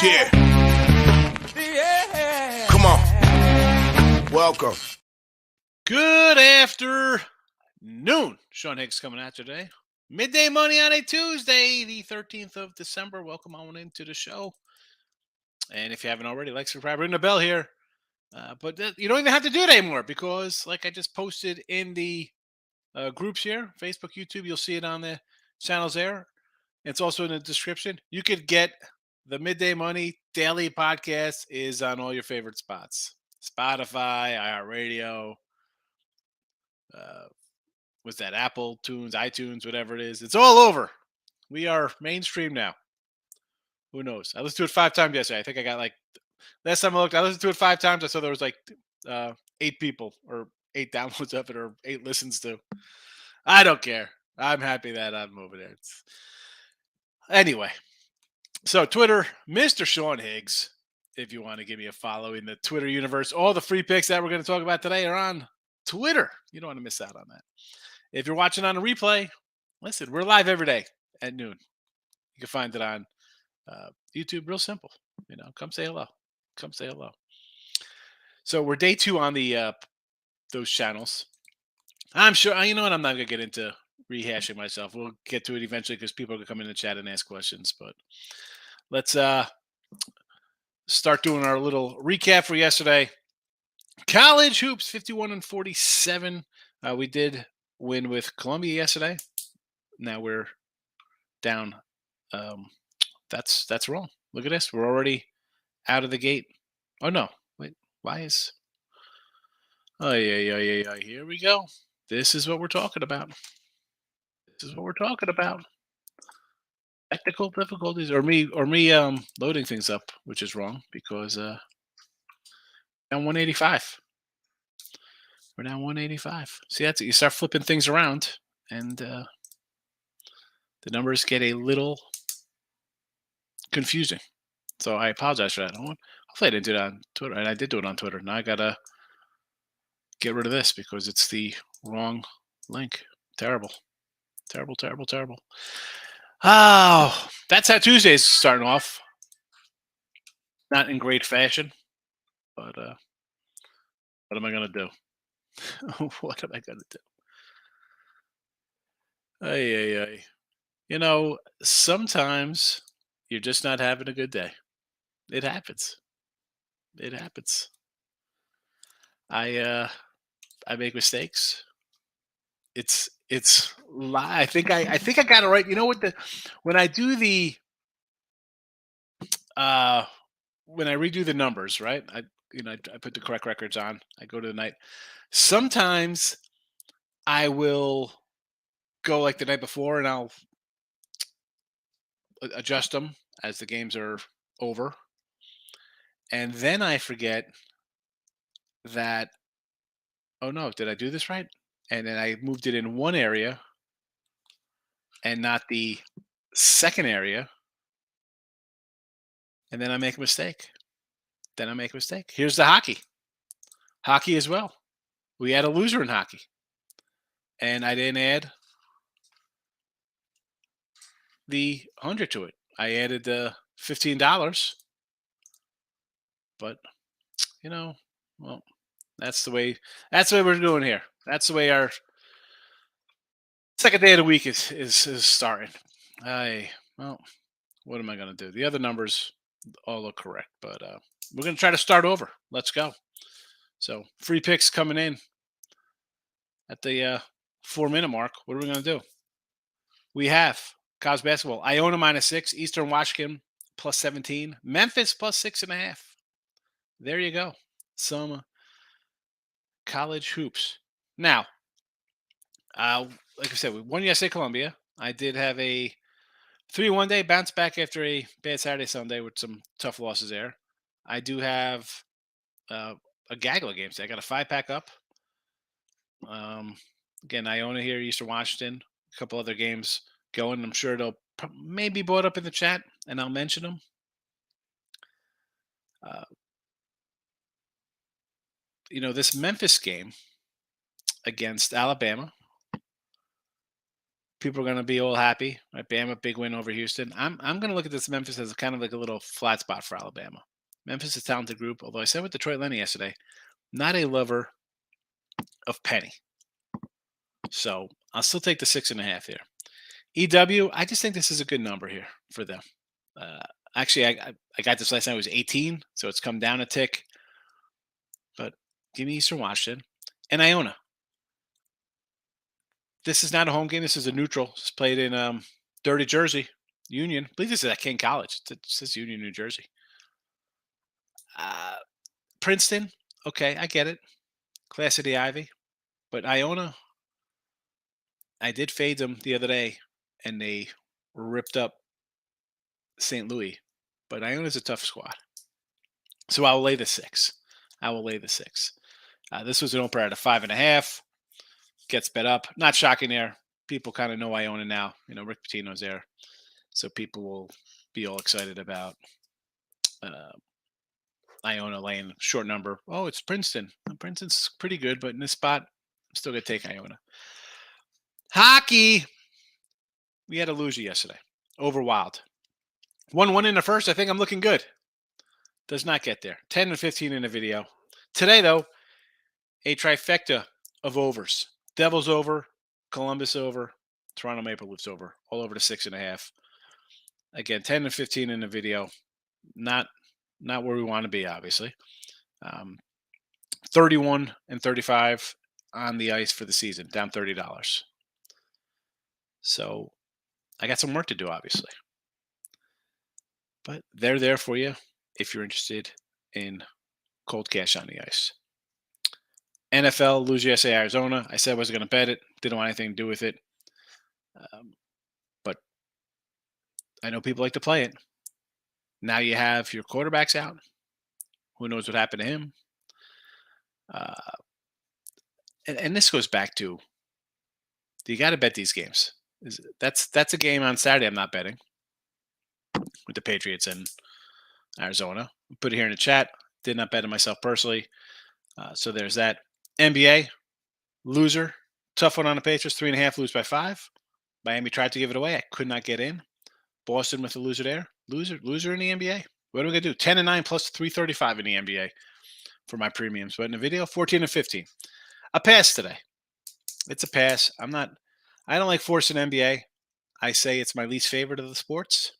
Yeah. Come on. Welcome. Good afternoon. Sean Higgs coming at you today. Midday money on a Tuesday, the 13th of December. Welcome on into the show. And if you haven't already, like, subscribe, ring the bell here. But you don't even have to do it anymore because, like I just posted in the groups here, Facebook, YouTube, you'll see it on the channels there. It's also in the description. You could get the Midday Money daily podcast is on all your favorite spots. Spotify, iHeartRadio, was that Apple Tunes, iTunes, whatever it is. It's all over. We are mainstream now. Who knows? I listened to it 5 times yesterday. I think I got last time I looked, I listened to it 5 times. I saw there was 8 people or 8 downloads of it or 8 listens to. I don't care. I'm happy that I'm over there. Anyway, so Twitter, Mr. Sean Higgs. If you want to give me a follow in the Twitter universe, all the free picks that we're going to talk about today are on Twitter. You don't want to miss out on that. If you're watching on a replay, listen, we're live every day at noon. You can find it on YouTube. Real simple. Come say hello. Come say hello. So we're day 2 on the those channels. I'm sure. You know what? I'm not going to get into rehashing myself. We'll get to it eventually because people are going to come in the chat and ask questions. But let's start doing our little recap for yesterday. College hoops, 51-47. We did win with Columbia yesterday. Now we're down. That's wrong. Look at this. We're already out of the gate. Oh no! Wait. Why is? Oh yeah. Here we go. This is what we're talking about. This is what we're talking about. Technical difficulties, or me loading things up, which is wrong because down 185. We're down 185. See, that's it. You start flipping things around, and the numbers get a little confusing. So I apologize for that. Hopefully I didn't do that on Twitter, and I did do it on Twitter. Now I gotta get rid of this because it's the wrong link. Terrible. Oh, that's how Tuesday's starting off. Not in great fashion, but what am I gonna do? What am I gonna do? Ay. Sometimes you're just not having a good day. It happens. I make mistakes. It's I think I got it right. You know what, when I do the when I redo the numbers, right? I put the correct records on. I go to the night. Sometimes I will go like the night before and I'll adjust them as the games are over. And then I forget that, oh no, did I do this right? And then I moved it in one area and not the second area. And then I make a mistake. Here's the hockey. Hockey as well. We had a loser in hockey. And I didn't add the 100 to it. I added the $15. But well, that's the way we're doing here. That's the way our second day of the week is starting. Well, what am I going to do? The other numbers all look correct, but we're going to try to start over. Let's go. So free picks coming in at the 4-minute mark. What are we going to do? We have college basketball. Iona -6, Eastern Washington +17, Memphis +6.5. There you go. Some college hoops. Now, like I said, we won yesterday, Columbia. I did have a 3-1 day bounce back after a bad Saturday, Sunday with some tough losses there. I do have a gaggle of games. I got a 5-pack up. Again, Iona here, Eastern Washington, a couple other games going. I'm sure they'll maybe brought up in the chat, and I'll mention them. This Memphis game against Alabama, People are going to be all happy. Right? Bama, big win over Houston. I'm going to look at this Memphis as kind of like a little flat spot for Alabama. Memphis is a talented group, although I said with Detroit Lenny yesterday, not a lover of Penny. So I'll still take the 6.5 here. EW, I just think this is a good number here for them. Uh, Actually, I got this last night. It was 18, so it's come down a tick. But give me Eastern Washington and Iona. This is not a home game. This is a neutral. It's played in Dirty Jersey, Union. I believe this is at King College. It says Union, New Jersey. Uh, Princeton. Okay, I get it. Class of the Ivy. But Iona, I did fade them the other day, and they ripped up St. Louis. But Iona's a tough squad. So I will lay the 6. I will lay the 6. This was an opener at a 5.5. Gets bet up. Not shocking there. People kind of know Iona now. Rick Pitino's there. So people will be all excited about Iona laying short number. Oh, it's Princeton. Princeton's pretty good, but in this spot, I'm still going to take Iona. Hockey. We had a loser yesterday. Over Wild. 1-1 in the first. I think I'm looking good. Does not get there. 10 and 15 in the video. Today, though, a trifecta of overs. Devils over, Columbus over, Toronto Maple Leafs over, all over to 6.5. Again, 10 and 15 in the video. Not where we want to be, obviously. 31 and 35 on the ice for the season, down $30. So I got some work to do, obviously. But they're there for you if you're interested in cold cash on the ice. NFL, lose USA, Arizona. I said I wasn't going to bet it. Didn't want anything to do with it. But I know people like to play it. Now you have your quarterbacks out. Who knows what happened to him? And this goes back to, you got to bet these games. That's a game on Saturday I'm not betting with the Patriots and Arizona. Put it here in the chat. Did not bet it myself personally. So there's that. NBA, loser. Tough one on the Patriots. 3.5, lose by 5. Miami tried to give it away. I could not get in. Boston with the loser there. Loser in the NBA. What are we going to do? 10 and 9 plus 335 in the NBA for my premiums. But in the video, 14 and 15. A pass today. It's a pass. I don't like forcing NBA. I say it's my least favorite of the sports.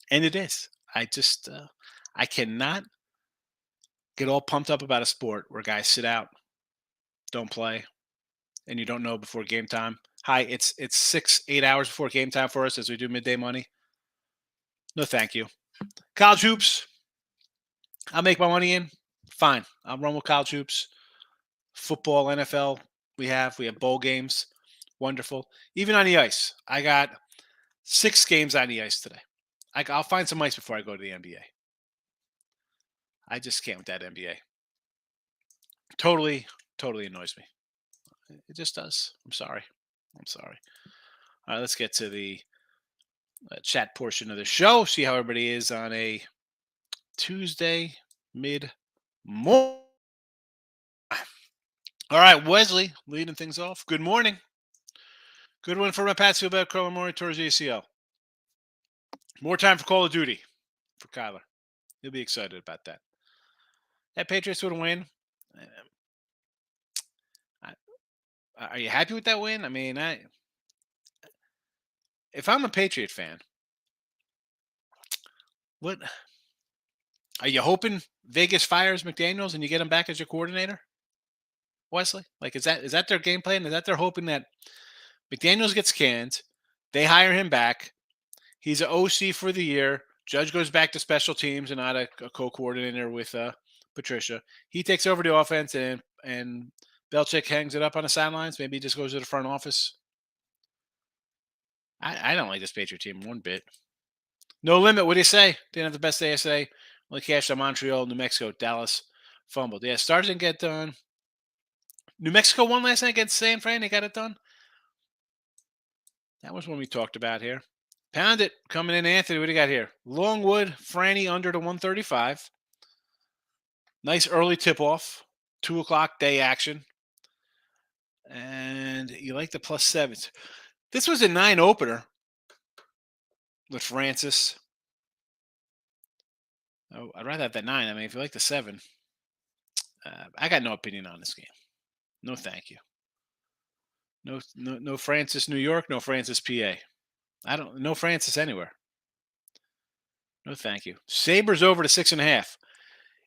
And it is. I cannot get all pumped up about a sport where guys sit out, don't play, and you don't know before game time. Hi, it's 6-8 hours before game time for us as we do midday money. No, thank you. College hoops. I'll make my money in. Fine. I'll run with college hoops. Football, NFL. We have bowl games. Wonderful. Even on the ice. I got 6 games on the ice today. I'll find some ice before I go to the NBA. I just can't with that NBA. Totally annoys me. It just does. I'm sorry. All right, let's get to the chat portion of the show. See how everybody is on a Tuesday mid-morning. All right, Wesley leading things off. Good morning. Good one for my Pats. Feel better. Crow Murray towards the ACL. More time for Call of Duty for Kyler. He'll be excited about that. That Patriots would win. Are you happy with that win? I mean, if I'm a Patriot fan, what are you hoping Vegas fires McDaniels and you get him back as your coordinator, Wesley? Like, is that their game plan? Is that they're hoping that McDaniels gets canned, they hire him back, he's an OC for the year, Judge goes back to special teams and not a co-coordinator with Patricia. He takes over the offense and Belichick hangs it up on the sidelines. Maybe he just goes to the front office. I don't like this Patriot team one bit. No limit. What do you say? Didn't have the best day yesterday. Only cashed on Montreal, New Mexico, Dallas fumbled. Yeah, Stars didn't get done. New Mexico won last night against San Fran. They got it done. That was one we talked about here. Pound it. Coming in, Anthony. What do you got here? Longwood, Franny under to 135. Nice early tip-off. 2 o'clock day action. And you like the +7s. This was a 9 opener with Francis. Oh, I'd rather have that 9. I mean, if you like the 7, I got no opinion on this game. No, thank you. No Francis, New York. No Francis, PA. No Francis anywhere. No, thank you. Sabres over to 6.5.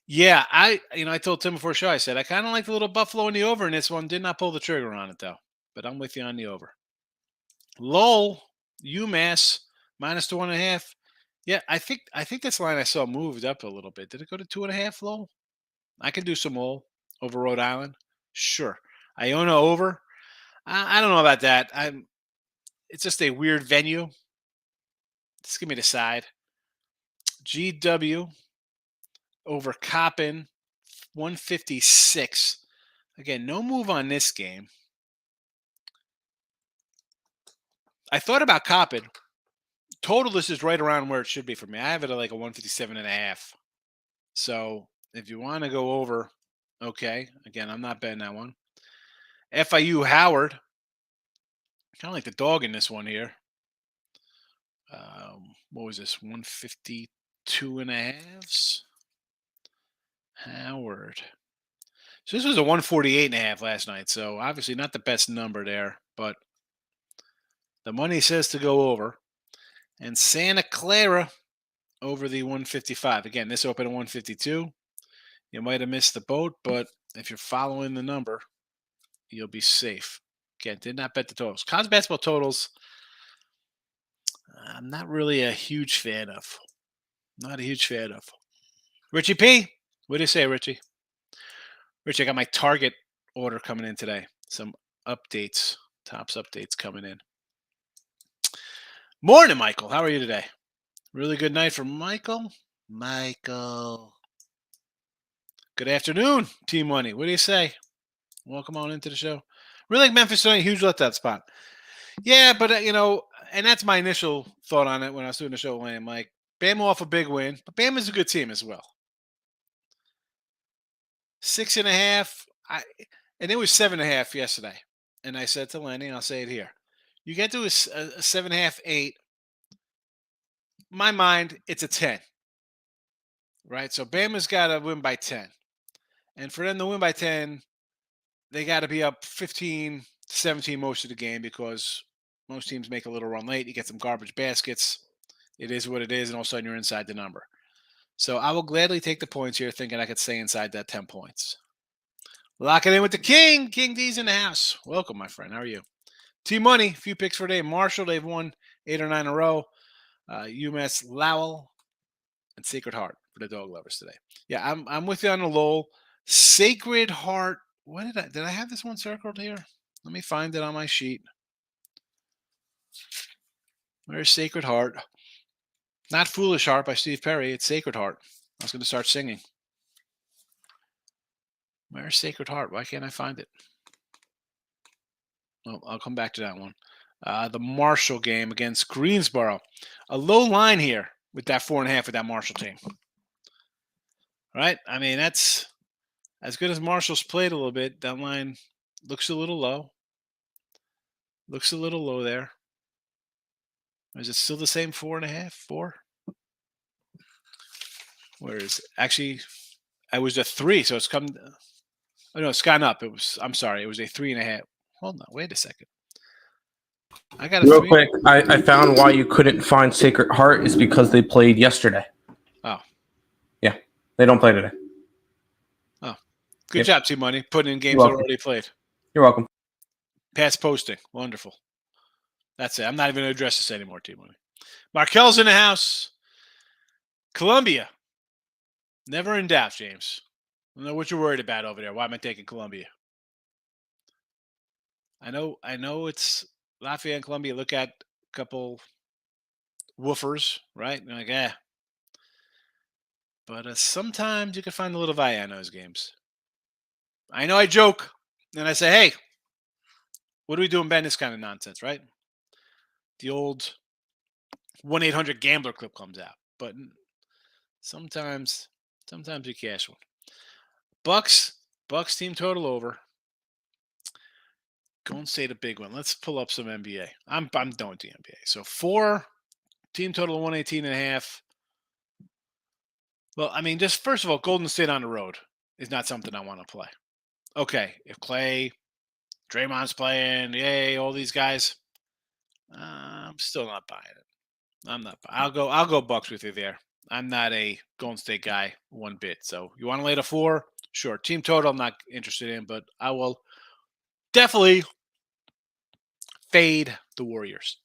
Yeah, I told Tim before the show, I said I kind of like the little Buffalo in the over in this one. Did not pull the trigger on it though, but I'm with you on the over. Lowell, UMass -1.5. Yeah, I think this line I saw moved up a little bit. Did it go to 2.5? Lowell? I can do some Lowell over Rhode Island. Sure. Iona over. I don't know about that. It's just a weird venue. Just give me the side. GW over Coppin 156. Again, no move on this game. I thought about Coppin. Total, this is right around where it should be for me. I have it at like a 157.5. So if you want to go over, okay. Again, I'm not betting that one. FIU Howard. Kind of like the dog in this one here. What was this? 152.5. Howard. So this was a 148.5 last night. So obviously not the best number there, but the money says to go over. And Santa Clara over the 155. Again, this opened at 152. You might have missed the boat, but if you're following the number, you'll be safe. Again, did not bet the totals. College basketball totals, I'm not really a huge fan of. Not a huge fan of. Richie P, what do you say, Richie? Richie, I got my Target order coming in today. Some updates, Tops updates coming in. Morning, Michael. How are you today? Really good night for Michael. Michael. Good afternoon, Team Money. What do you say? Welcome on into the show. Really like Memphis tonight. Huge letdown spot. Yeah, but and that's my initial thought on it when I was doing the show. I'm like, Bama off a big win, but Bama's a good team as well. 6.5. And it was 7.5 yesterday. And I said to Lenny, and I'll say it here: you get to a 7.5, 8. My mind, it's a 10. Right? So Bama's got to win by 10. And for them to win by 10, they got to be up 15, 17 most of the game because most teams make a little run late. You get some garbage baskets. It is what it is, and all of a sudden you're inside the number. So I will gladly take the points here, thinking I could stay inside that 10 points. Lock it in with the King. King D's in the house. Welcome, my friend. How are you? T-Money, few picks for today. Marshall, they've won 8 or 9 in a row. UMass Lowell and Sacred Heart for the dog lovers today. Yeah, I'm with you on the Lowell. Sacred Heart. What did I have this one circled here? Let me find it on my sheet. Where's Sacred Heart? Not Foolish Heart by Steve Perry. It's Sacred Heart. I was going to start singing. Where's Sacred Heart? Why can't I find it? Well, I'll come back to that one. The Marshall game against Greensboro. A low line here with that 4.5 with that Marshall team. Right? I mean, that's as good as Marshall's played a little bit. That line looks a little low. Looks a little low there. Is it still the same 4.5? 4? Where is it? Actually, I was a 3, so it's come. Oh no, it's gone up. I'm sorry, it was a 3.5. Hold on, wait a second. I got a Real 3. quick, I found why you couldn't find Sacred Heart is because they played yesterday. Oh. Yeah, they don't play today. Oh. Good job, T-Money. Putting in games You're that welcome. already played. You're welcome. Pass posting. Wonderful. That's it. I'm not even going to address this anymore, T-Money. Markel's in the house. Columbia. Never in doubt, James. I don't know what you're worried about over there. Why am I taking Columbia? I know it's Lafayette and Columbia. Look at a couple woofers, right? You're like, But sometimes you can find a little value in those games. I know I joke, and I say, hey, what are we doing betting this kind of nonsense, right? The old 1-800-GAMBLER clip comes out. But sometimes you cash one. Bucks team total over. Golden State a big one. Let's pull up some NBA. I'm done with the NBA. So 4, team total of 118.5. Well, I mean, just first of all, Golden State on the road is not something I want to play. Okay, if Clay, Draymond's playing, yay, all these guys, I'm still not buying it. I'm not. I'll go Bucks with you there. I'm not a Golden State guy one bit. So you want to lay the 4? Sure. Team total, I'm not interested in, but I will definitely fade the Warriors.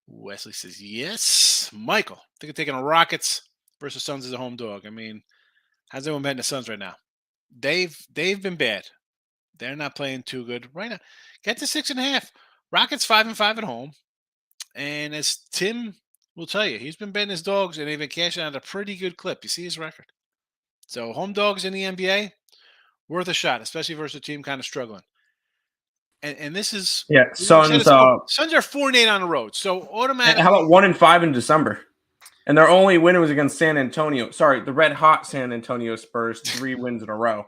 Wesley says yes. Michael, I think I'm taking the Rockets versus Suns as a home dog. I mean, how's everyone betting the Suns right now? They've been bad. They're not playing too good right now. Get to 6.5. Rockets 5-5 at home. And as Tim will tell you, he's been betting his dogs and they've been cashing out a pretty good clip. You see his record. So home dogs in the NBA, worth a shot, especially versus a team kind of struggling. And this is Suns. Suns are 4-8 on the road, so automatically. How about 1-5 in December? And their only win was against San Antonio. Sorry, the red hot San Antonio Spurs, 3 wins in a row.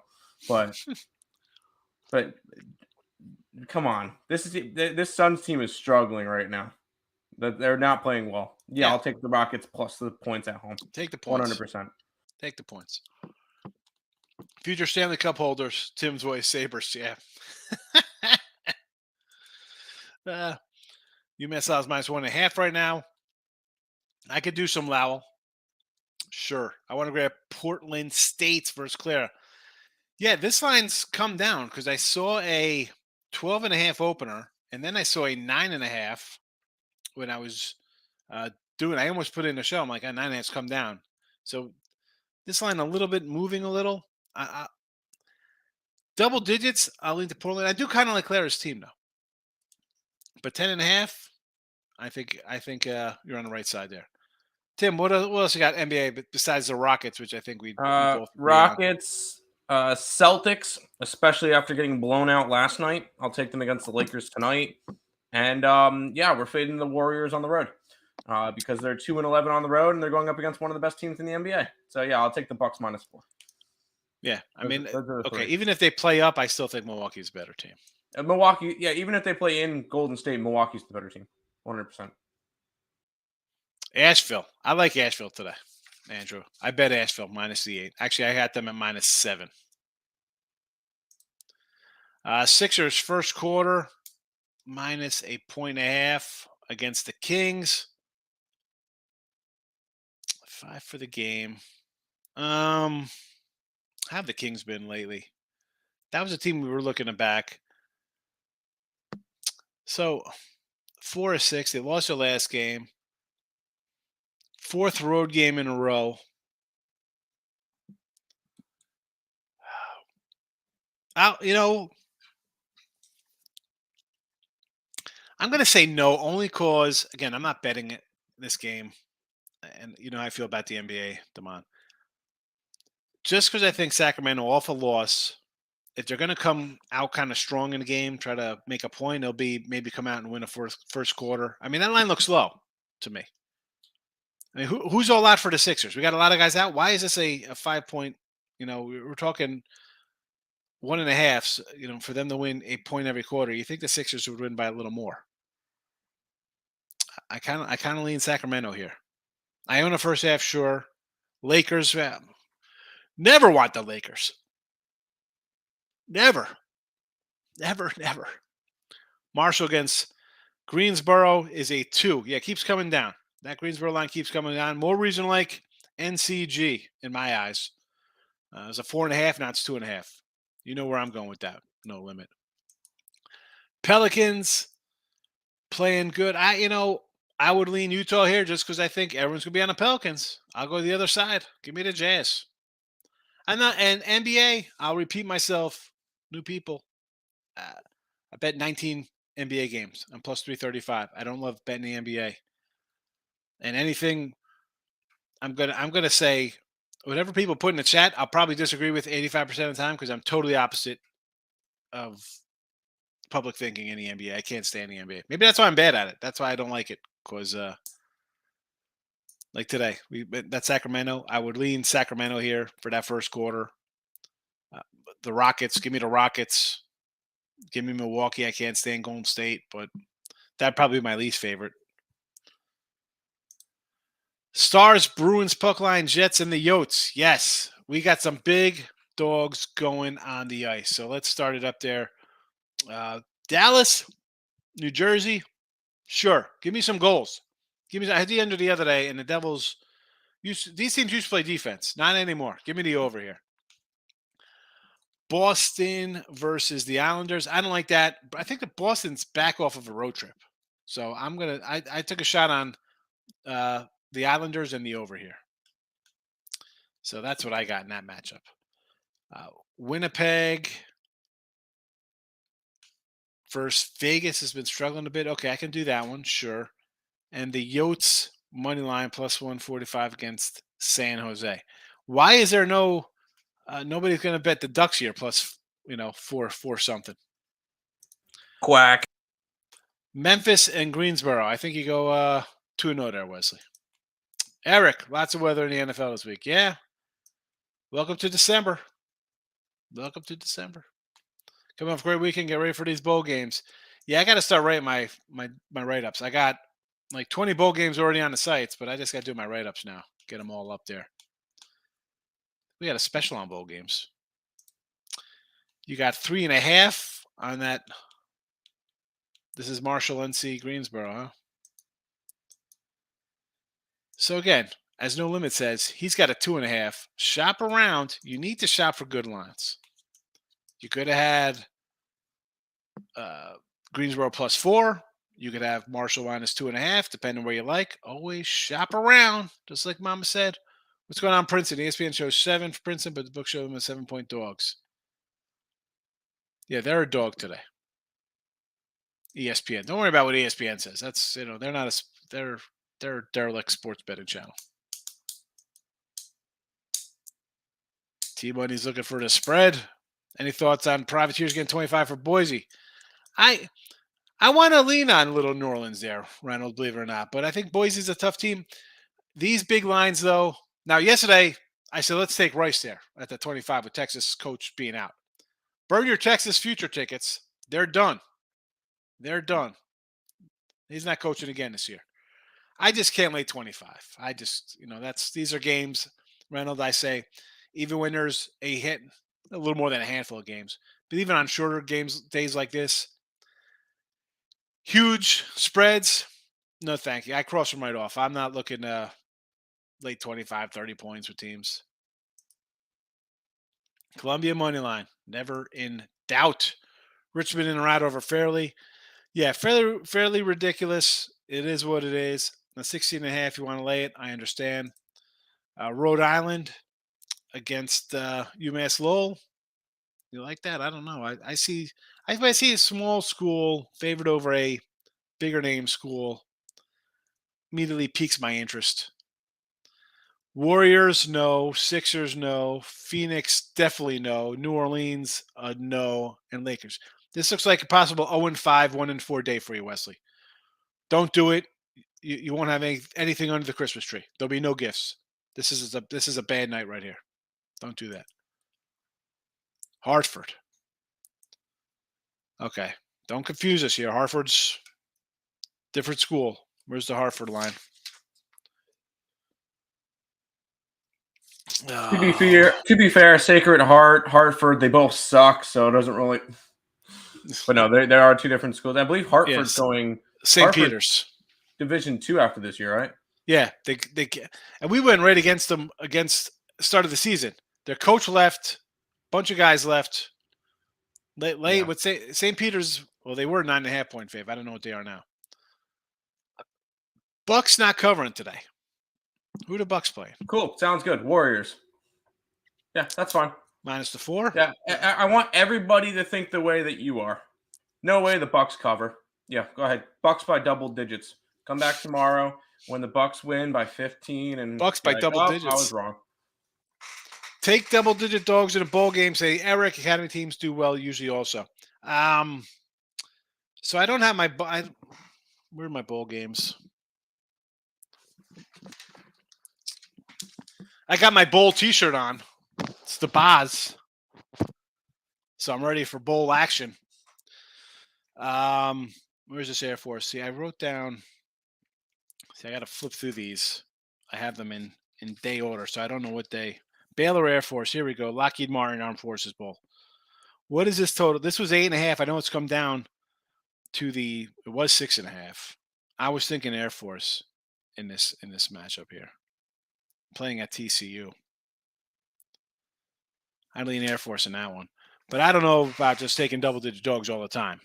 But come on, this Suns team is struggling right now. They're not playing well. Yeah, I'll take the Rockets plus the points at home. Take the points. 100%. Take the points. Future Stanley Cup holders, Tim's voice, Sabres, yeah. UMass Lowell's -1.5 right now. I could do some Lowell. Sure. I want to grab Portland States versus Clara. Yeah, this line's come down because I saw a 12.5 opener, and then I saw a 9.5 when I was doing. I almost put it in the show. I'm like, 9.5's come down. So this line a little bit moving a little. Double digits, I'll lean to Portland. I do kind of like Clara's team though. But 10.5, I think you're on the right side there. Tim, what else you got NBA besides the Rockets, which I think we both Rockets, Celtics, especially after getting blown out last night. I'll take them against the Lakers tonight. And we're fading the Warriors on the road because they're 2-11 on the road and they're going up against one of the best teams in the NBA. So yeah, I'll take the Bucks -4. Yeah, I mean, okay, even if they play up, I still think Milwaukee's a better team. Milwaukee, yeah, even if they play in Golden State, Milwaukee's the better team, 100%. Asheville, I like Asheville today, Andrew. I bet Asheville -8. Actually, I had them at -7. Sixers first quarter -1.5 against the Kings. 5 for the game. How have the Kings been lately? That was a team we were looking at back. So 4-6. They lost their last game. 4th road game in a row. I'm going to say no, only because, again, I'm not betting it this game. And you know how I feel about the NBA, Damon. Just because I think Sacramento, off a loss, if they're going to come out kind of strong in the game, try to make a point, they'll maybe come out and win a first quarter. I mean, that line looks low to me. I mean, who's all out for the Sixers? We got a lot of guys out. Why is this a 5-point? We're talking 1.5. For them to win a point every quarter, you think the Sixers would win by a little more? I kind of lean Sacramento here. I own a first half, sure. Lakers, never want the Lakers. Never. Marshall against Greensboro is a 2. Yeah, it keeps coming down. That Greensboro line keeps coming down. More reason like NCG in my eyes. It was a 4.5, now it's 2.5. You know where I'm going with that. No limit. Pelicans playing good. I would lean Utah here just because I think everyone's going to be on the Pelicans. I'll go to the other side. Give me the Jazz. And NBA, I'll repeat myself. New people. I bet 19 NBA games. I'm plus 335. I don't love betting the NBA. And anything, I'm gonna say whatever people put in the chat, I'll probably disagree with 85% of the time because I'm totally opposite of public thinking in the NBA. I can't stand the NBA. Maybe that's why I'm bad at it. That's why I don't like it. Because like today, that's Sacramento. I would lean Sacramento here for that first quarter. The Rockets, give me the Rockets. Give me Milwaukee. I can't stand Golden State, but that'd probably be my least favorite. Stars, Bruins, puck line, Jets, and the Yotes. Yes, we got some big dogs going on the ice. So let's start it up there. Dallas, New Jersey. Sure, give me some goals. Give me. I had the under the other day, and the Devils. These teams used to play defense. Not anymore. Give me the over here. Boston versus the Islanders. I don't like that. I think the Boston's back off of a road trip. So I took a shot on the Islanders and the over here. So that's what I got in that matchup. Winnipeg versus Vegas has been struggling a bit. Okay, I can do that one. Sure. And the Yotes money line plus 145 against San Jose. Why is there no nobody's going to bet the Ducks here plus, four something? Quack. Memphis and Greensboro. I think you go 2-0 there, Wesley. Eric, lots of weather in the NFL this week. Yeah. Welcome to December. Coming off a great weekend. Get ready for these bowl games. Yeah, I got to start writing my write-ups. I got like 20 bowl games already on the sites, but I just got to do my write-ups now. Get them all up there. We got a special on bowl games. You got 3.5 on that. This is Marshall, NC, Greensboro, huh? So again, as No Limit says, he's got a 2.5. Shop around. You need to shop for good lines. You could have had Greensboro plus 4. You could have Marshall minus 2.5, depending where you like. Always shop around, just like Mama said. What's going on, Princeton? ESPN shows 7 for Princeton, but the book shows them as 7-point dogs. Yeah, they're a dog today. ESPN. Don't worry about what ESPN says. That's they're not they're a derelict sports betting channel. T-Money's looking for the spread. Any thoughts on Privateers getting 25 for Boise? I want to lean on little New Orleans there, Reynolds, believe it or not. But I think Boise's a tough team. These big lines, though. Now, yesterday, I said, let's take Rice there at the 25 with Texas coach being out. Burn your Texas future tickets. They're done. He's not coaching again this year. I just can't lay 25. I just, these are games, Reynolds, I say, even when there's a little more than a handful of games, but even on shorter days like this, huge spreads, no thank you. I cross them right off. I'm not looking late 25, 30 points with teams. Columbia money line, never in doubt. Richmond in a ride over Fairleigh. Yeah, fairly ridiculous. It is what it is. A 16.5, you want to lay it, I understand. Rhode Island against UMass Lowell. You like that? I don't know. I see a small school favored over a bigger name school. Immediately piques my interest. Warriors, no. Sixers, no. Phoenix, definitely no. New Orleans, no. And Lakers. This looks like a possible 0-5, 1-4 day for you, Wesley. Don't do it. You won't have anything under the Christmas tree. There'll be no gifts. This is a bad night right here. Don't do that. Hartford. Okay. Don't confuse us here. Hartford's different school. Where's the Hartford line? To be fair, Sacred Heart, Hartford, they both suck, so it doesn't really. But no, there are two different schools. I believe Hartford's going St. Peter's Division 2 after this year, right? Yeah, they and we went right against them against the start of the season. Their coach left, bunch of guys left. Late with St. Peter's. Well, they were 9.5 point fave. I don't know what they are now. Bucks not covering today. Who the Bucks playing? Cool. Sounds good. Warriors. Yeah, that's fine. Minus the 4? Yeah, I want everybody to think the way that you are. No way the Bucks cover. Yeah, go ahead. Bucks by double digits. Come back tomorrow when the Bucks win by 15 and Bucks by double digits. I was wrong. Take double-digit dogs in a bowl game. Say Eric, Academy teams do well usually also. So I don't have my where are my bowl games? I got my bowl T-shirt on. It's the Boz. So I'm ready for bowl action. Where's this Air Force? See, I wrote down. See, I got to flip through these. I have them in day order, so I don't know what day. Baylor Air Force. Here we go. Lockheed Martin Armed Forces Bowl. What is this total? This was 8.5. I know it's come down to it was 6.5. I was thinking Air Force in this matchup here. Playing at TCU. I lean Air Force in that one. But I don't know about just taking double-digit dogs all the time.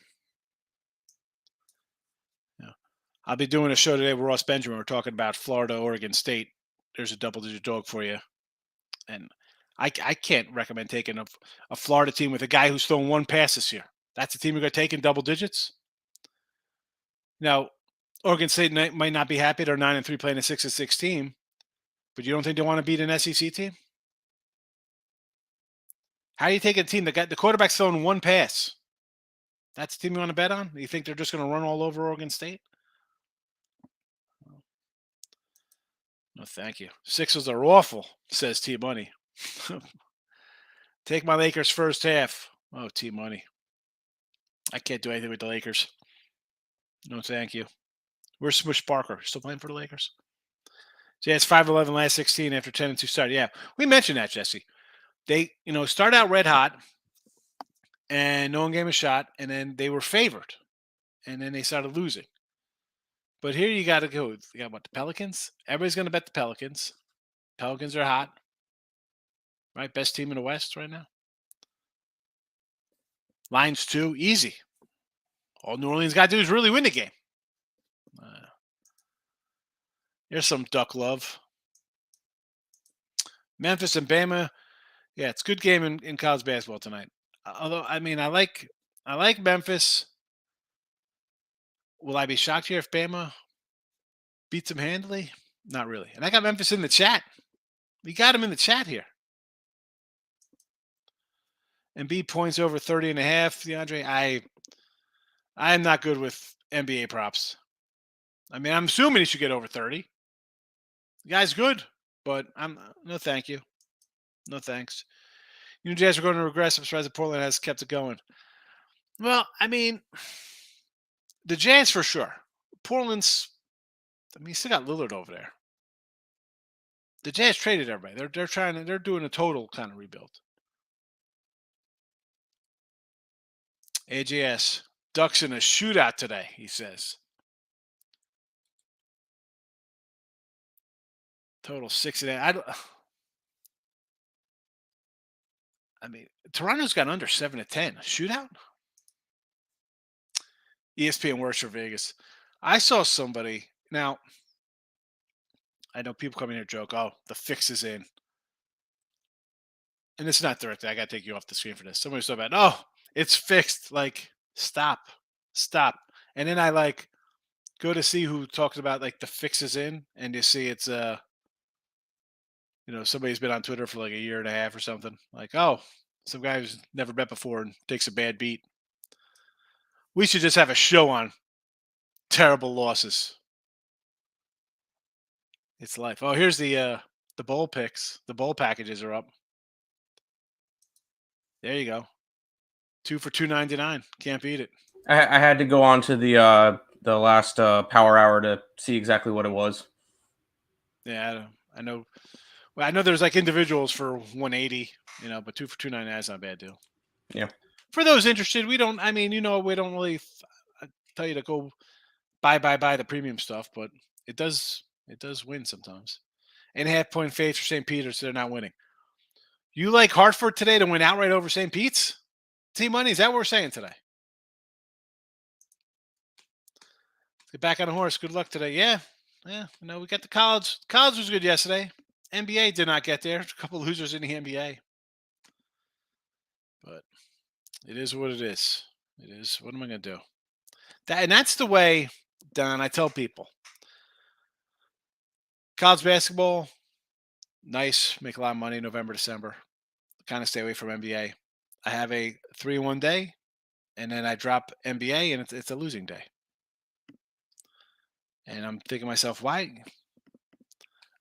Yeah. I'll be doing a show today with Ross Benjamin. We're talking about Florida, Oregon State. There's a double-digit dog for you. And I can't recommend taking a Florida team with a guy who's thrown one pass this year. That's the team you're going to take in double digits? Now, Oregon State might not be happy. They're 9-3 playing a 6-6 team. But you don't think they want to beat an SEC team? How do you take a team that got the quarterback's thrown one pass? That's the team you want to bet on? You think they're just going to run all over Oregon State? No, thank you. Sixers are awful, says T Money. Take my Lakers first half. Oh, T Money. I can't do anything with the Lakers. No, thank you. Where's Smush Parker? Still playing for the Lakers? So yeah, it's 5-11 last 16 after 10-2 start. Yeah, we mentioned that, Jesse. They, start out red hot, and no one gave them a shot, and then they were favored, and then they started losing. But here you got to go. You got what, the Pelicans? Everybody's going to bet the Pelicans. Pelicans are hot, right? Best team in the West right now. Lions 2, easy. All New Orleans got to do is really win the game. Here's some duck love. Memphis and Bama. Yeah, it's a good game in college basketball tonight. Although, I mean, I like Memphis. Will I be shocked here if Bama beats them handily? Not really. And I got Memphis in the chat. We got him in the chat here. And B points over 30.5. DeAndre, I am not good with NBA props. I mean, I'm assuming he should get over 30. The guy's good, but no thank you. No thanks. Jazz are going to regress. I'm surprised that Portland has kept it going. Well, I mean, the Jazz for sure. Portland's, you still got Lillard over there. The Jazz traded everybody. They're doing a total kind of rebuild. AJS, Ducks in a shootout today, he says. Total 6.5. I mean, Toronto's got under 7-10. Shootout? ESPN works for Vegas. I saw somebody. Now, I know people come in here joke, oh, the fix is in. And it's not directed. I got to take you off the screen for this. Somebody was talking about, oh, it's fixed. Like, stop. And then I go to see who talks about the fix is in, and you see it's somebody's been on Twitter for like a year and a half or something. Like, oh, some guy who's never bet before and takes a bad beat. We should just have a show on terrible losses. It's life. Oh, here's the bowl picks. The bowl packages are up. There you go. 2 for $2.99. Can't beat it. I had to go on to the last Power Hour to see exactly what it was. Yeah, I know. Well, I know there's individuals for 180, but 2 for $2.99 is not a bad deal. Yeah. For those interested, we don't really tell you to go buy the premium stuff, but it does win sometimes. And half-point faves for St. Peter's, they're not winning. You like Hartford today to win outright over St. Pete's? T-Money, is that what we're saying today? Get back on the horse. Good luck today. Yeah. We got the college. College was good yesterday. NBA did not get there. A couple of losers in the NBA. But it is what it is. It is. What am I going to do? That's the way, Don, I tell people. College basketball, nice. Make a lot of money November, December. Kind of stay away from NBA. I have a 3-1 day, and then I drop NBA, and it's a losing day. And I'm thinking to myself, why?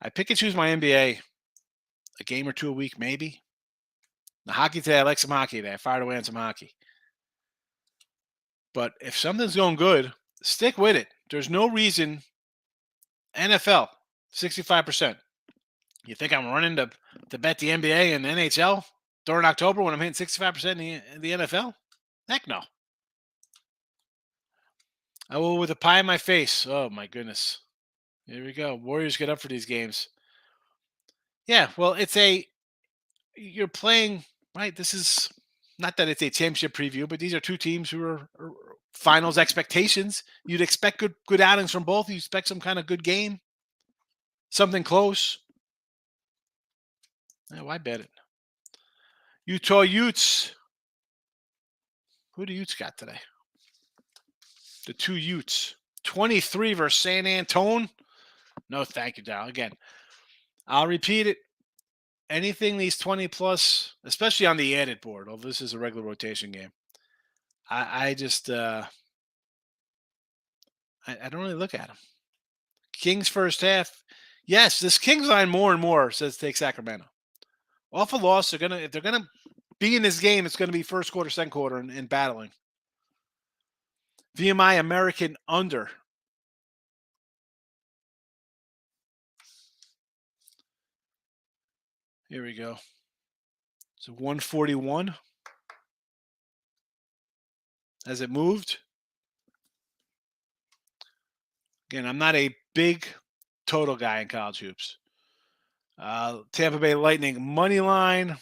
I pick and choose my NBA a game or two a week, maybe. The hockey today, I like some hockey today. I fired away on some hockey. But if something's going good, stick with it. There's no reason. NFL, 65%. You think I'm running to bet the NBA and the NHL during October when I'm hitting 65% in the NFL? Heck no. I will with a pie in my face. Oh my goodness. Here we go. Warriors get up for these games. Yeah, well, you're playing, right? This is not that it's a championship preview, but these are two teams who are finals expectations. You'd expect good outings from both. You expect some kind of good game, something close. Yeah, why bet it? Utah Utes. Who do Utes got today? The two Utes. 23 versus San Antone. No, thank you, Dal. Again, I'll repeat it. Anything these 20 plus, especially on the added board, although this is a regular rotation game, I just I don't really look at them. Kings first half. Yes, this Kings line more and more says take Sacramento. Off a loss, if they're gonna be in this game, it's gonna be first quarter, second quarter, and battling. VMI American under. Here we go. So 141. Has it moved? Again, I'm not a big total guy in college hoops. Tampa Bay Lightning money line.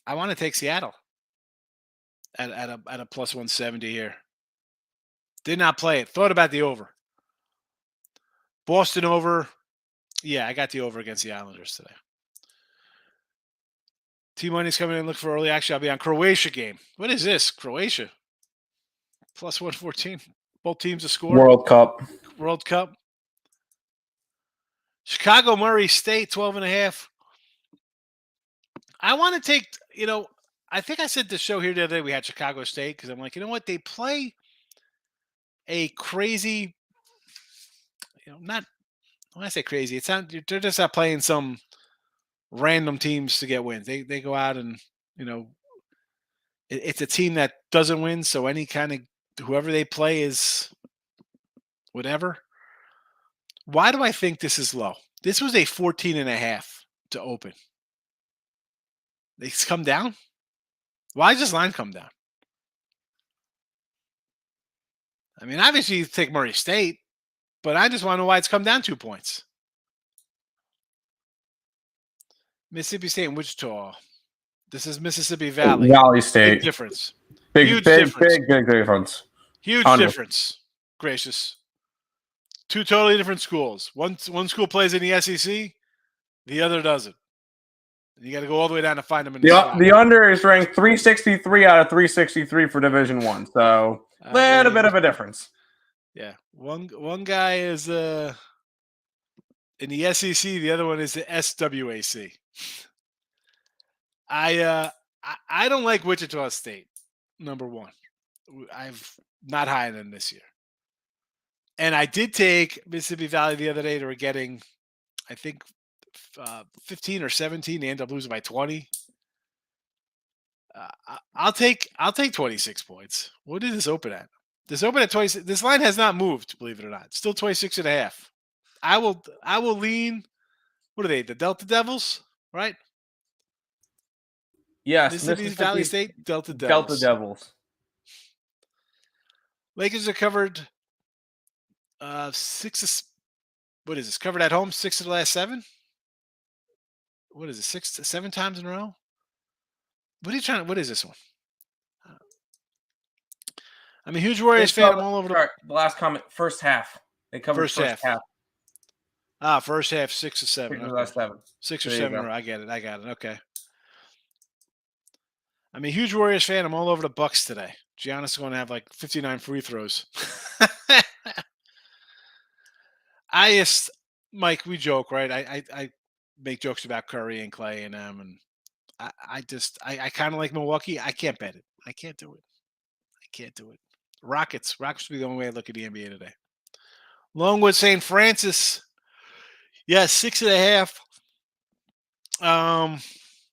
I want to take Seattle at a plus 170 here. Did not play it. Thought about the over. Boston over. Yeah, I got the over against the Islanders today. T-Money's coming in. Look for early action. I'll be on Croatia game. What is this? Croatia. Plus 114. Both teams to score. World Cup. Chicago Murray State, 12.5. I want to take, I think I said the show here the other day we had Chicago State because I'm like, you know what? They play a crazy, not when I say crazy, they're just not playing some random teams to get wins. They go out and, it's a team that doesn't win. So any kind of whoever they play is whatever. Why do I think this is low? This was a 14.5 to open. It's come down. Why does this line come down? I mean, obviously you take Murray State, but I just want to know why it's come down 2 points. Mississippi State and Wichita. This is Mississippi Valley. Valley State. Big difference. Big difference. Huge difference. Gracious. Two totally different schools. One school plays in the SEC, the other doesn't. You got to go all the way down to find them in the under is ranked 363 out of 363 for Division I. So a little bit of a difference. Yeah. One guy is in the SEC, the other one is the SWAC. I don't like Wichita State, number one. I've not high on them this year. And I did take Mississippi Valley the other day. They were getting, I think, 15 or 17. They end up losing by 20. I'll take 26 points. What did this open at? This open at 26. This line has not moved, believe it or not. It's still 26.5. I will lean. What are they? The Delta Devils, right? Yes, Mississippi Valley State, Delta Devils. Lakers are covered 6. What is this? Covered at home 6 of the last 7. What is it? 6 to 7 times in a row? What is this one? I'm a huge Warriors fan. I'm all over the last comment. First half. They covered first half. First half 6 or 7. 6 or 7. 6 or 7 in a row. I get it. Okay. I'm a huge Warriors fan. I'm all over the Bucks today. Giannis is going to have like 59 free throws. Mike, we joke, right? I make jokes about Curry and Clay and them, and I kind of like Milwaukee. I can't bet it. I can't do it. Rockets would be the only way I look at the NBA today. Longwood St. Francis. Yes, 6.5.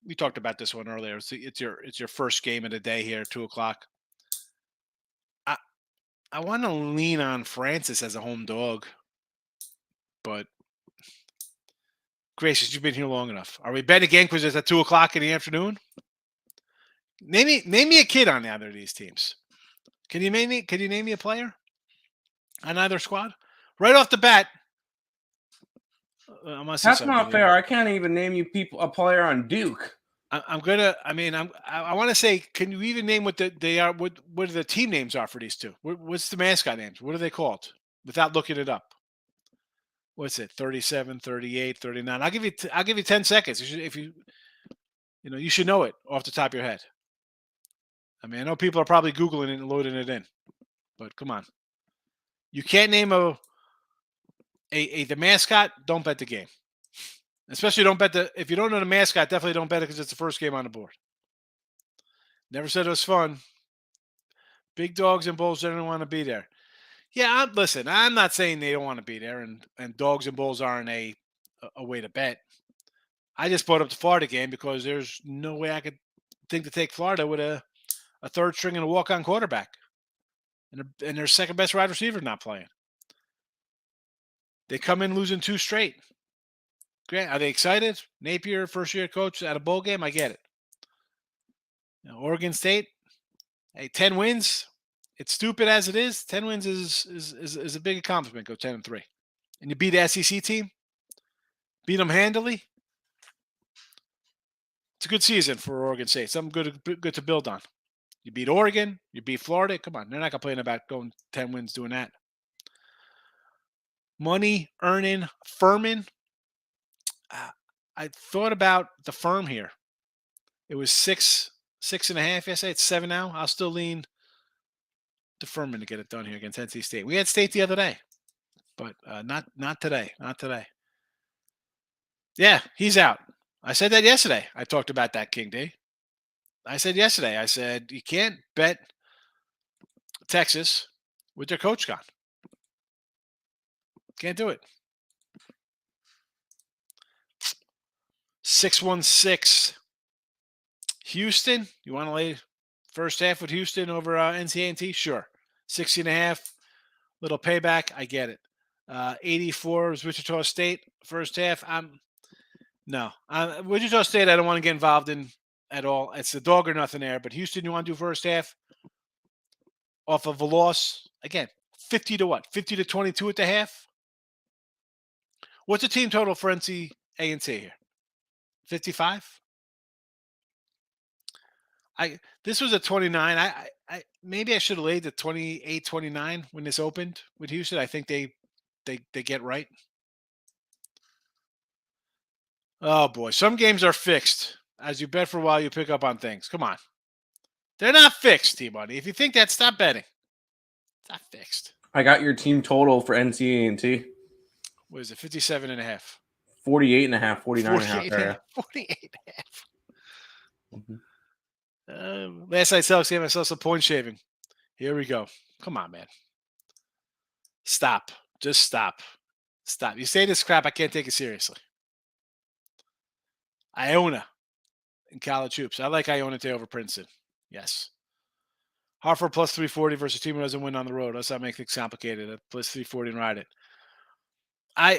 we talked about this one earlier. It's your first game of the day here, 2 o'clock. I want to lean on Francis as a home dog, but gracious, you've been here long enough. Are we betting again because it's at 2 o'clock in the afternoon? Name me a kid on either of these teams. Can you name me a player on either squad? Right off the bat. I must see That's something not here. fair. I can't even name you a player on Duke. I want to say, can you even name what they are? What the team names are for these two? What's the mascot names? What are they called? Without looking it up. What's it? 37, 38, 39. I'll give you 10 seconds. You should know it off the top of your head. I mean, I know people are probably Googling it and loading it in, but come on. You can't name the mascot. Don't bet the game. Especially don't bet if you don't know the mascot, definitely don't bet it because it's the first game on the board. Never said it was fun. Big dogs and bulls don't want to be there. Yeah, listen, I'm not saying they don't want to be there, and dogs and bulls aren't a way to bet. I just brought up the Florida game because there's no way I could think to take Florida with a third string and a walk-on quarterback, and their second best wide receiver not playing. They come in losing 2 straight. Grant, are they excited? Napier, first-year coach at a bowl game. I get it. Oregon State, hey, 10 wins. It's stupid as it is. 10 wins is a big accomplishment. Go 10-3, and you beat the SEC team. Beat them handily. It's a good season for Oregon State. Something good to build on. You beat Oregon. You beat Florida. Come on, they're not complaining about going 10 wins doing that. Money earning Furman. I thought about the firm here. It was 6.5 yesterday. It's 7 now. I'll still lean to Furman to get it done here against NC State. We had State the other day, but not today. Not today. Yeah, he's out. I said that yesterday. I talked about that, King D. I said yesterday. I said you can't bet Texas with their coach gone. Can't do it. 616. Houston. You want to lay first half with Houston over NCA&T? Sure. 60.5. Little payback. I get it. 84 is Wichita State. First half. No. Wichita State I don't want to get involved in at all. It's the dog or nothing there. But Houston, you want to do first half? Off of a loss. Again, 50 to what? 50 to 22 at the half? What's the team total for NCA&T here? 55? This was a 29. I maybe I should have laid the 28-29 when this opened with Houston. I think they get right. Oh boy, some games are fixed. As you bet for a while, you pick up on things. Come on, they're not fixed, T-Money. If you think that, stop betting. It's not fixed. I got your team total for NCA&T. What is it? 57.5. 48.5, 49.5. 48.5. Last night Celtics game, I saw some point shaving. Here we go. Come on, man. Stop. Just stop. Stop. You say this crap, I can't take it seriously. Iona in college hoops. I like Iona today over Princeton. Yes. Hartford plus 340 versus a team who doesn't win on the road. Let's not make things complicated. Plus 340 and ride it.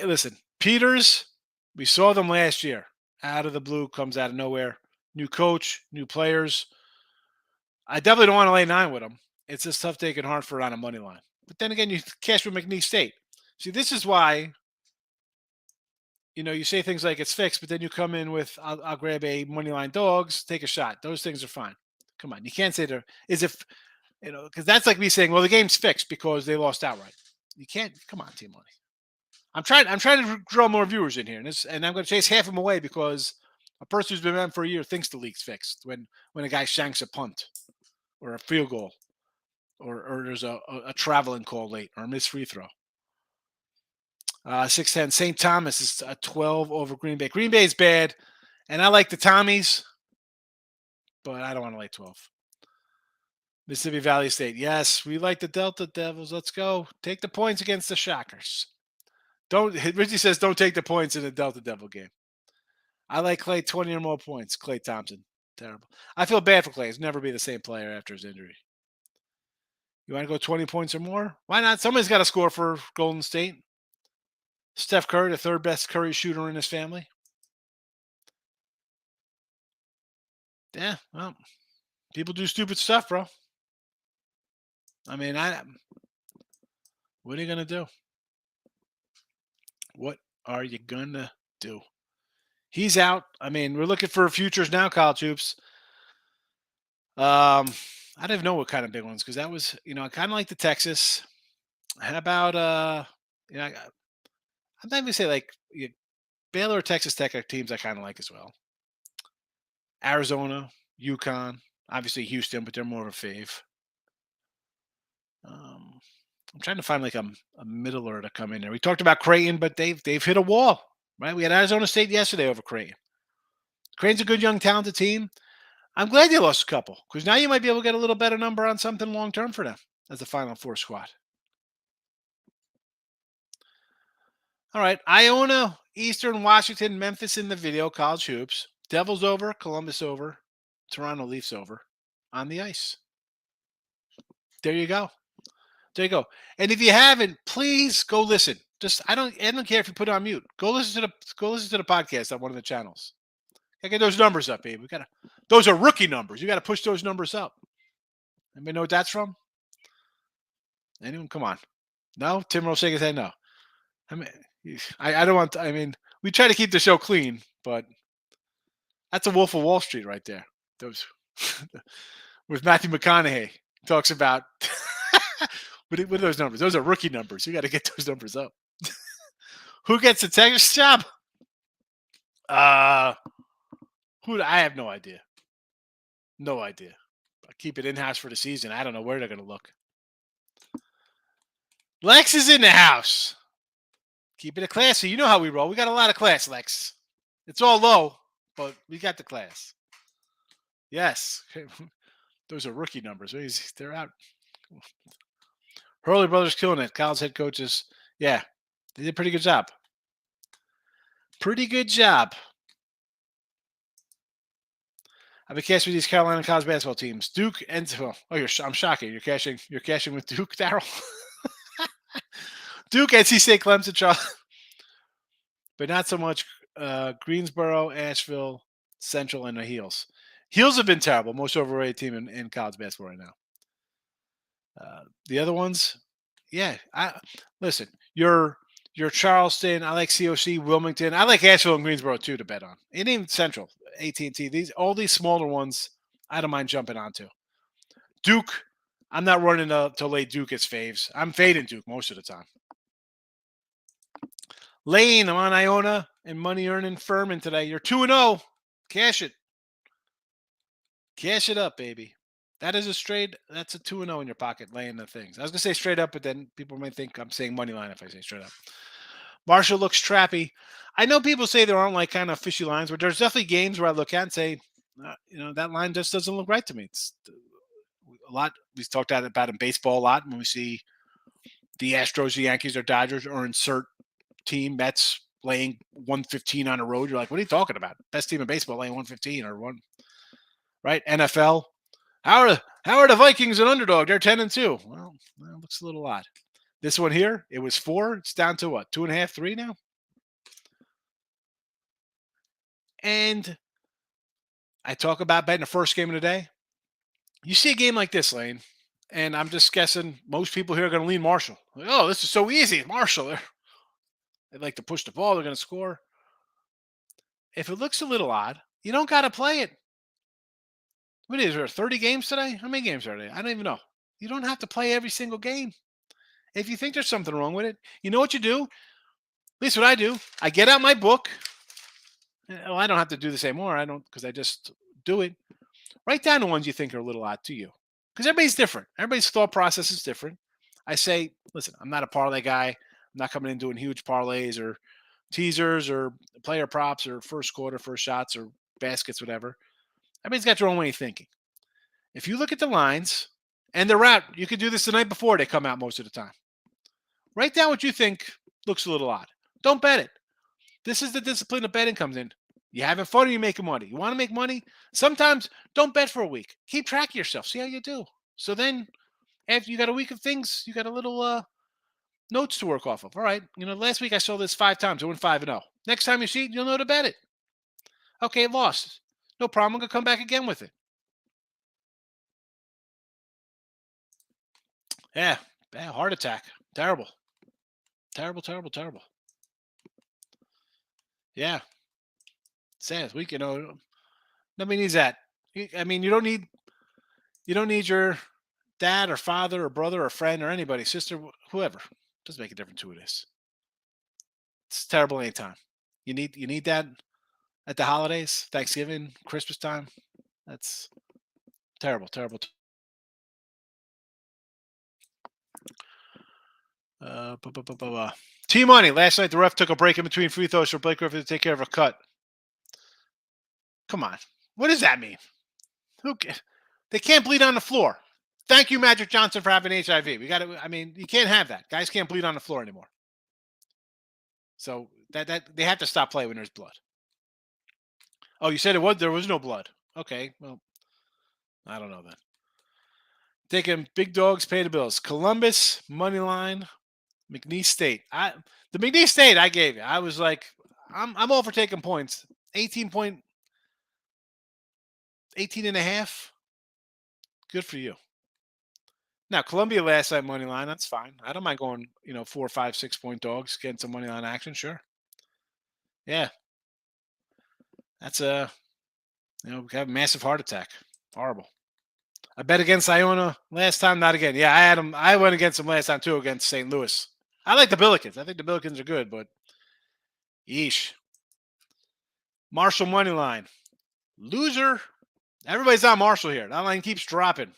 Listen, Peters, we saw them last year. Out of the blue, comes out of nowhere. New coach, new players. I definitely don't want to lay 9 with them. It's just tough taking Hartford on a money line. But then again, you cash with McNeese State. See, this is why, you say things like it's fixed, but then you come in with, I'll grab a money line dogs, take a shot. Those things are fine. Come on. You can't say because that's like me saying, well, the game's fixed because they lost outright. You can't. Come on, Team Money. I'm trying to draw more viewers in here, and I'm going to chase half of them away because a person who's been around for a year thinks the league's fixed when a guy shanks a punt or a field goal or there's a traveling call late or a missed free throw. 610. St. Thomas is a 12 over Green Bay. Green Bay is bad, and I like the Tommies, but I don't want to lay 12. Mississippi Valley State. Yes, we like the Delta Devils. Let's go. Take the points against the Shockers. Richie says don't take the points in the Delta Devil game. I like Clay 20 or more points. Clay Thompson. Terrible. I feel bad for Clay. He's never be the same player after his injury. You want to go 20 points or more? Why not? Somebody's got to score for Golden State. Steph Curry, the third best Curry shooter in his family. Yeah, well, people do stupid stuff, bro. I mean, what are you going to do? What are you going to do? He's out. I mean, we're looking for futures now, college hoops. I don't even know what kind of big ones, because that was, I kind of like the Texas. How about, I'm not even say like Baylor or Texas Tech are teams I kind of like as well. Arizona, UConn, obviously Houston, but they're more of a fave. I'm trying to find like a middler to come in there. We talked about Creighton, but they've hit a wall, right? We had Arizona State yesterday over Creighton. Creighton's a good, young, talented team. I'm glad they lost a couple, because now you might be able to get a little better number on something long term for them as the Final Four squad. All right, Iona, Eastern Washington, Memphis in the video, college hoops. Devils over, Columbus over, Toronto Leafs over on the ice. There you go. There you go. And if you haven't, please go listen. I don't care if you put it on mute. Go listen to the podcast on one of the channels. Get those numbers up, baby. Those are rookie numbers. You got to push those numbers up. Anybody know what that's from? Anyone? Come on. No? Tim Rose shaking his head no. I mean, I don't want to, we try to keep the show clean, but that's a Wolf of Wall Street right there. Those with Matthew McConaughey talks about what are those numbers? Those are rookie numbers. You got to get those numbers up. Who gets the Texas job? I have no idea. No idea. I keep it in-house for the season. I don't know where they're going to look. Lex is in the house. Keep it classy. You know how we roll. We got a lot of class, Lex. It's all low, but we got the class. Yes. Those are rookie numbers. They're out. Hurley brothers killing it. College head coaches. Yeah, they did a pretty good job. Pretty good job. I've been cashing with these Carolina college basketball teams. Duke and I'm shocking. You're cashing with Duke, Darryl. Duke, NC State, Clemson, Charles, but not so much Greensboro, Asheville, Central, and the Heels. Heels have been terrible. Most overrated team in college basketball right now. The other ones, yeah. Listen, you're Charleston. I like COC, Wilmington. I like Asheville and Greensboro too to bet on. And even Central, AT&T. All these smaller ones, I don't mind jumping onto. Duke, I'm not running to lay Duke as faves. I'm fading Duke most of the time. Lane, I'm on Iona and money earning Furman today. You're 2-0. Cash it. Cash it up, baby. That's a 2-0 in your pocket, laying the things. I was going to say straight up, but then people might think I'm saying money line if I say straight up. Marshall looks trappy. I know people say there aren't like kind of fishy lines, but there's definitely games where I look at and say, that line just doesn't look right to me. It's a lot. We've talked about in baseball a lot when we see the Astros, the Yankees, or Dodgers, or insert team, Mets laying 115 on the road. You're like, what are you talking about? Best team in baseball laying 115 or one, right? NFL. How are the Vikings an underdog? They're 10-2. Well, it looks a little odd. This one here, it was 4. It's down to what? 2.5, 3 now. And I talk about betting the first game of the day. You see a game like this, Lane, and I'm just guessing most people here are going to lean Marshall. Like, oh, this is so easy. Marshall, they like to push the ball. They're going to score. If it looks a little odd, you don't got to play it. What is there, 30 games today? How many games are there? I don't even know. You don't have to play every single game. If you think there's something wrong with it, you know what you do? At least what I do. I get out my book. Well, I don't have to do this anymore. I don't, because I just do it. Write down the ones you think are a little odd to you. Because everybody's different. Everybody's thought process is different. I say, listen, I'm not a parlay guy. I'm not coming in doing huge parlays or teasers or player props or first quarter, first shots or baskets, whatever. Everybody's got their own way of thinking. If you look at the lines and they're out, you can do this the night before they come out most of the time. Write down what you think looks a little odd. Don't bet it. This is the discipline of betting comes in. You having fun or you making money? You want to make money? Sometimes don't bet for a week. Keep track of yourself. See how you do. So then after you got a week of things, you got a little notes to work off of. All right. Last week I saw this 5 times. I went 5-0. Next time you see it, you'll know to bet it. Okay, it lost. No problem. I'm going to come back again with it. Yeah. Heart attack. Terrible. Terrible, terrible, terrible. Yeah. Sad. Nobody needs that. I mean, you don't need your dad or father or brother or friend or anybody, sister, whoever. Doesn't make a difference who it is. It's terrible anytime. You need that at the holidays, Thanksgiving, Christmas time. That's terrible, terrible. T-Money. Last night, the ref took a break in between free throws for Blake Griffin to take care of a cut. Come on. What does that mean? They can't bleed on the floor. Thank you, Magic Johnson, for having HIV. You can't have that. Guys can't bleed on the floor anymore. So that they have to stop playing when there's blood. Oh, you said there was no blood. Okay, well, I don't know then. Taking big dogs, pay the bills. Columbus, money line, McNeese State. The McNeese State I gave you. I was like, I'm all for taking points. 18 and a half. Good for you. Now, Columbia last night money line, that's fine. I don't mind going, 4, 5, 6 point dogs, getting some money line action, sure. Yeah. That's we have a massive heart attack. Horrible. I bet against Iona last time, not again. Yeah, I went against them last time too against St. Louis. I like the Billikens. I think the Billikens are good, but yeesh. Marshall money line. Loser. Everybody's on Marshall here. That line keeps dropping.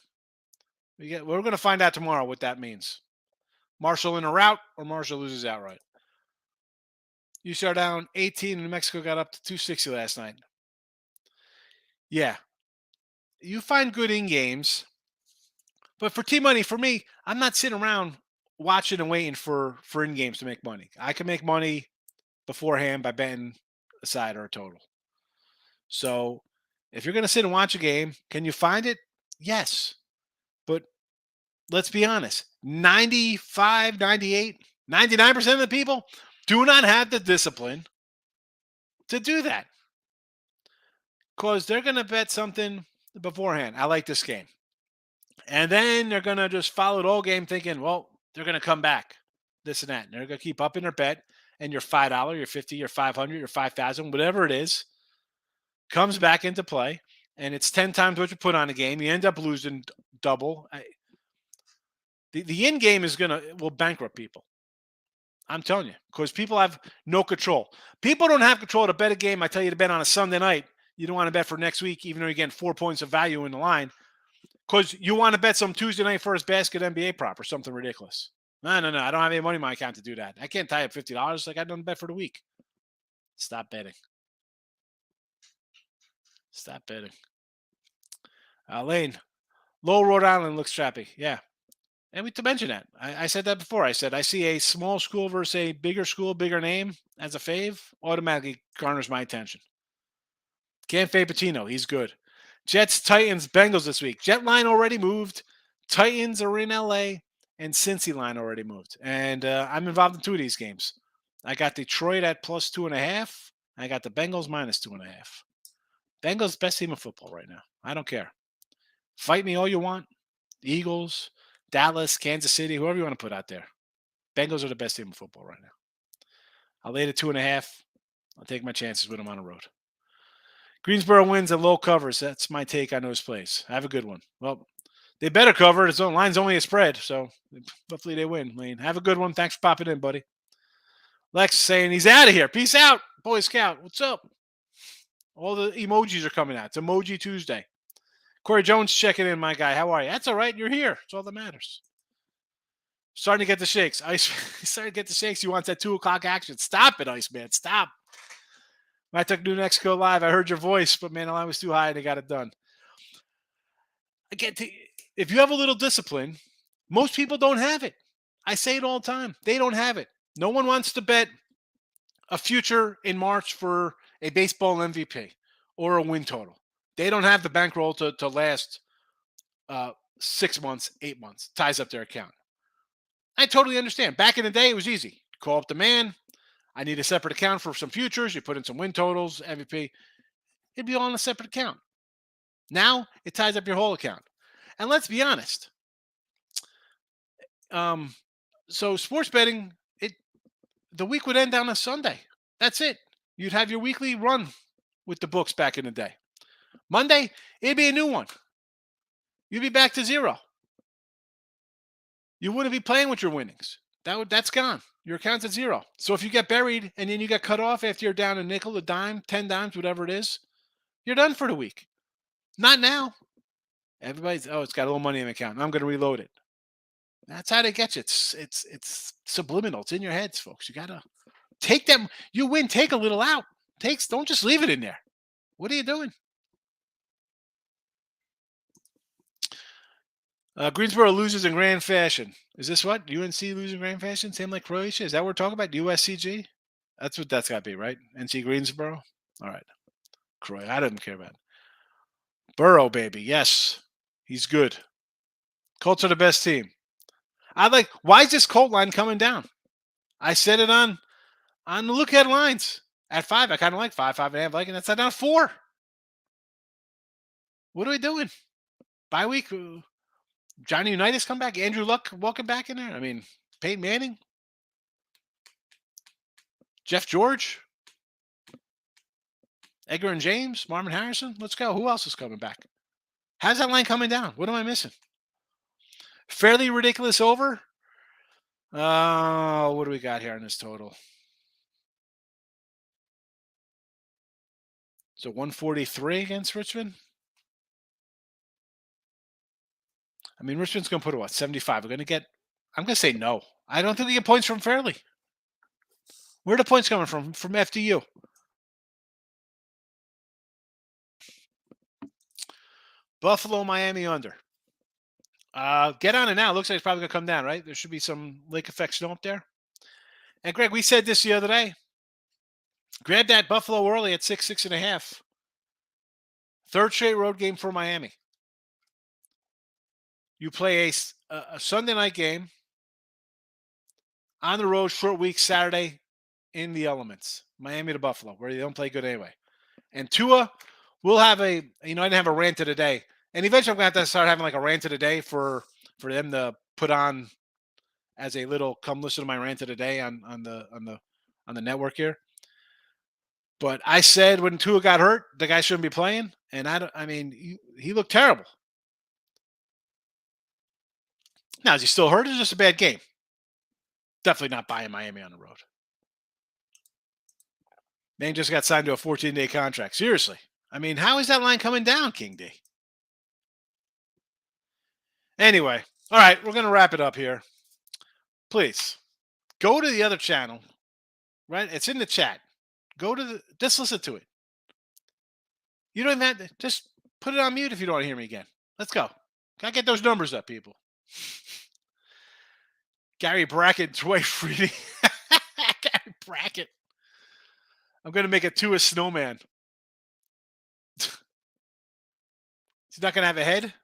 We're going to find out tomorrow what that means. Marshall in a rout or Marshall loses outright. UC down 18 and New Mexico got up to 260 last night. Yeah. You find good in games. But for T-Money, for me, I'm not sitting around watching and waiting for in games to make money. I can make money beforehand by betting a side or a total. So if you're going to sit and watch a game, can you find it? Yes. But let's be honest, 95, 98, 99% of the people do not have the discipline to do that. Because they're going to bet something beforehand. I like this game. And then they're going to just follow it all game thinking, well, they're going to come back, this and that. And they're going to keep upping their bet. And your $5, your $50, your $500, your $5,000, whatever it is, comes back into play. And it's 10 times what you put on a game. You end up losing double. The in game will bankrupt people. I'm telling you, because people have no control. People don't have control to bet a game. I tell you to bet on a Sunday night. You don't want to bet for next week, even though you're getting 4 points of value in the line, because you want to bet some Tuesday night first basket NBA prop or something ridiculous. No. I don't have any money in my account to do that. I can't tie up $50 like I don't bet for the week. Stop betting. Stop betting. Lane, Lowell, Rhode Island looks trappy. Yeah. And we to mention that. I said that before. I said I see a small school versus a bigger school, bigger name as a fave, automatically garners my attention. Can't fade Patino. He's good. Jets, Titans, Bengals this week. Jet line already moved. Titans are in LA, and Cincy line already moved. And I'm involved in 2 of these games. I got Detroit at plus 2.5. I got the Bengals minus 2.5. Bengals best team in football right now. I don't care. Fight me all you want. Eagles, Dallas, Kansas City, whoever you want to put out there. Bengals are the best team in football right now. I'll lay the 2.5. I'll take my chances with them on the road. Greensboro wins and low covers. That's my take on those plays. Have a good one. Well, they better cover. The line's only a spread, so hopefully they win. Lane, have a good one. Thanks for popping in, buddy. Lex saying he's out of here. Peace out, Boy Scout. What's up? All the emojis are coming out. It's Emoji Tuesday. Corey Jones checking in, my guy. How are you? That's all right. You're here. That's all that matters. Starting to get the shakes. Ice starting to get the shakes. He wants that 2 o'clock action. Stop it, Iceman. Stop. When I took New Mexico live, I heard your voice, but man, the line was too high and they got it done. If you have a little discipline, most people don't have it. I say it all the time. They don't have it. No one wants to bet a future in March for a baseball MVP or a win total. They don't have the bankroll to last 6 months, 8 months. Ties up their account. I totally understand. Back in the day, it was easy. Call up the man. I need a separate account for some futures. You put in some win totals, MVP. It'd be all on a separate account. Now it ties up your whole account. And let's be honest. So sports betting, the week would end on a Sunday. That's it. You'd have your weekly run with the books back in the day. Monday, it'd be a new one. You'd be back to zero. You wouldn't be playing with your winnings. That's gone. Your account's at zero. So if you get buried and then you get cut off after you're down a nickel, a dime, 10 dimes, whatever it is, you're done for the week. Not now. Everybody's, it's got a little money in the account. I'm going to reload it. That's how they get you. It's subliminal. It's in your heads, folks. You got to take them. You win, take a little out. Don't just leave it in there. What are you doing? Greensboro loses in grand fashion. Is this what? UNC losing grand fashion? Same like Croatia? Is that what we're talking about? USCG? That's what that's got to be, right? NC Greensboro? All right. Croatia. I didn't care about it. Burrow, baby. Yes. He's good. Colts are the best team. Why is this Colt line coming down? I said it on the look ahead lines. At 5, I kind of like 5, 5.5, like, and that's down 4. What are we doing? Bye week? Johnny Unitas come back? Andrew Luck walking back in there? I mean, Peyton Manning? Jeff George? Edgar and James? Marvin Harrison? Let's go. Who else is coming back? How's that line coming down? What am I missing? Fairly ridiculous over? What do we got here on this total? So 143 against Richmond? I mean, Richmond's going to put 75. I'm going to say no. I don't think we get points from Fairleigh. Where are the points coming from? From FDU. Buffalo, Miami under. Get on it now. Looks like it's probably going to come down, right? There should be some lake effect snow up there. And Greg, we said this the other day. Grab that Buffalo early at 6.5. Third straight road game for Miami. You play a Sunday night game on the road, short week, Saturday in the elements. Miami to Buffalo, where they don't play good anyway. And Tua will have I didn't have a rant of the day. And eventually I'm going to have to start having like a rant of the day for them to put on as a little come listen to my rant of the day on the network here. But I said when Tua got hurt, the guy shouldn't be playing. And he looked terrible. Now, is he still hurt or is it just a bad game? Definitely not buying Miami on the road. Man just got signed to a 14-day contract. Seriously. I mean, how is that line coming down, King D? Anyway, all right, we're going to wrap it up here. Please, go to the other channel, right? It's in the chat. Just listen to it. You don't even have to, just put it on mute if you don't want to hear me again. Let's go. Gotta get those numbers up, people. Gary Brackett, Dwight Freedy. Gary Brackett. I'm going to make it to a snowman. He's not going to have a head?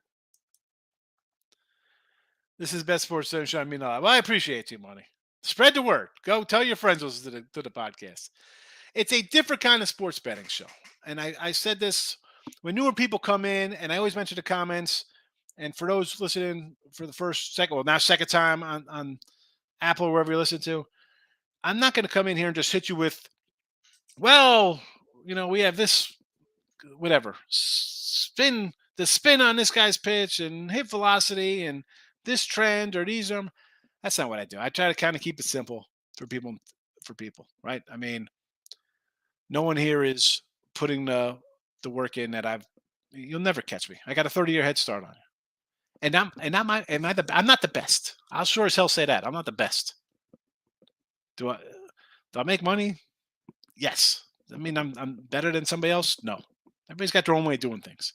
This is Best Sports Sunshine. Well, I appreciate you, Money. Spread the word. Go tell your friends listen to the podcast. It's a different kind of sports betting show. And I said this when newer people come in, and I always mention the comments. And for those listening for the second time on Apple or wherever you listen to, I'm not going to come in here and just hit you with, well, we have this, whatever, spin on this guy's pitch and hit velocity and this trend or these. That's not what I do. I try to kind of keep it simple for people, right? I mean, no one here is putting the work in that you'll never catch me. I got a 30-year head start on you. And I'm not the best. I'll sure as hell say that. I'm not the best. Do I make money? Yes. I mean, I'm better than somebody else? No. Everybody's got their own way of doing things.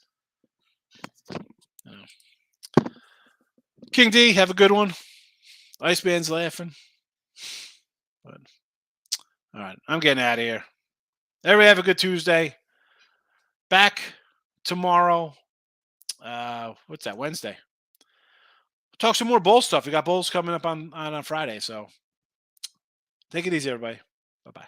King D, have a good one. Iceman's laughing. But, all right, I'm getting out of here. Everybody have a good Tuesday. Back tomorrow. What's that? Wednesday. Talk some more bowl stuff. We got bowls coming up on Friday. So take it easy, everybody. Bye-bye.